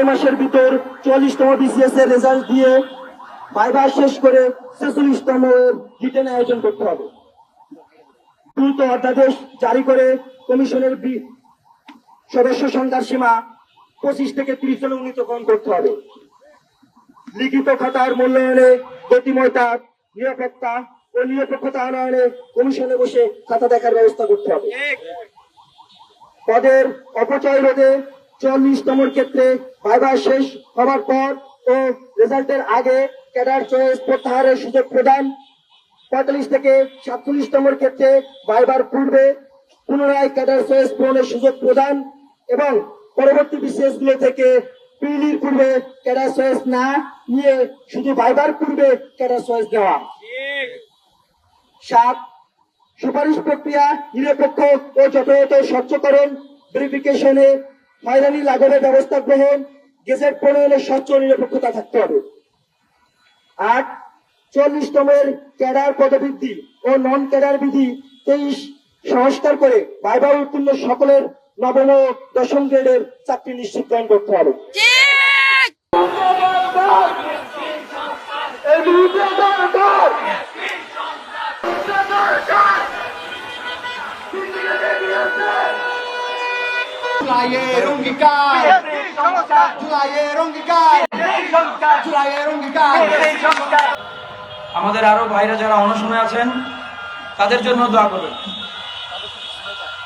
6 মাসের ভিতর 44তম বিসিএস এর রেজাল্ট দিয়ে ভাইভা শেষ করে 46তম রিটেন আয়োজন করতে হবে। দ্রুত অধ্যাদেশ জারি করে কমিশনের সদস্য সংখ্যার সীমা 25 থেকে 30 জনে উন্নীতকরণ করতে হবে। লিখিত খাতার মূল্যায়নে গতিময়তা, নিরাপত্তা ও নিরপেক্ষতা আনয়নে কমিশনে বসে খাতা দেখার ব্যবস্থা করতে হবে। পদের অপচয় রোধে 44তম ক্ষেত্রে ভাইভা শেষ হওয়ার পর ও রেজাল্টের আগে ক্যাডার চয়েস প্রত্যাহারের সুযোগ প্রদান, 45 থেকে 47তম ক্ষেত্রে ভাইভার পূর্বে পুনরায় ক্যাডার চয়েস পূরণের সুযোগ প্রদান এবং পরবর্তী বিসিএস গুলো থেকে প্রিলির পূর্বে ক্যাডার চয়েস না নিয়ে শুধু ভাইভার পূর্বে ক্যাডার চয়েস দেওয়া। 7. সুপারিশ প্রক্রিয়া নিরপেক্ষ ও যথাযথ স্বচ্ছকরণ, ভেরিফিকেশনে হয়রানি লাঘবের ব্যবস্থা গ্রহণ, গেজেট প্রণয়নে স্বচ্ছ নিরপেক্ষতা থাকতে হবে। 8. 44তমের ক্যাডার পদবৃদ্ধি ও নন ক্যাডার বিধি 23 সংস্কার করে ভাইভা উত্তীর্ণ সকলের নবম ও দশম গ্রেডের চাকরি নিশ্চিতকরণ করতে হবে। আমাদের আরো ভাইরা যারা অনশনে আছেন তাদের জন্য দোয়া করবেন।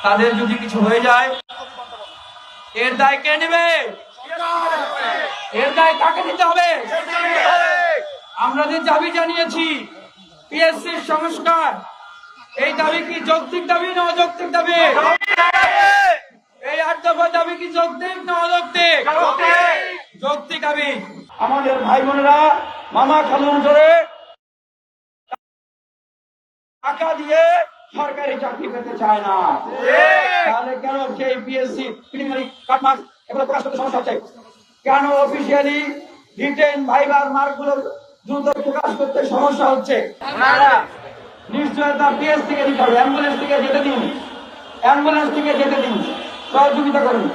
তাদের যদি কিছু হয়ে যায় এর দায় কে নেবে? এর দায় কাকে নিতে হবে? আমরা যে দাবি জানিয়েছি পিএসসির সংস্কার, এই দাবি কি যৌক্তিক দাবি না অযৌক্তিক দাবি? এই 8 দফা দাবি কি যৌক্তিক না অযৌক্তিক? যৌক্তিক দাবি। আমাদের ভাই বোনেরা মামা খালুন ধরে টাকা দিয়ে সরকারি চাকরি পেতে চায় না, তাহলে কেন সেই পিএসসি প্রিলিমিনারি কাটমার্কস এগুলো প্রকাশ করতে সমস্যা হচ্ছে? কেন অফিসিয়ালি রিটেন ভাইবার মার্কগুলো দ্রুত প্রকাশ করতে সমস্যা হচ্ছে? নিশ্চয়তা পিএস থেকে দিতে হবে, অ্যাম্বুলেন্স থেকে যেতে দিন, সহযোগিতা করুন।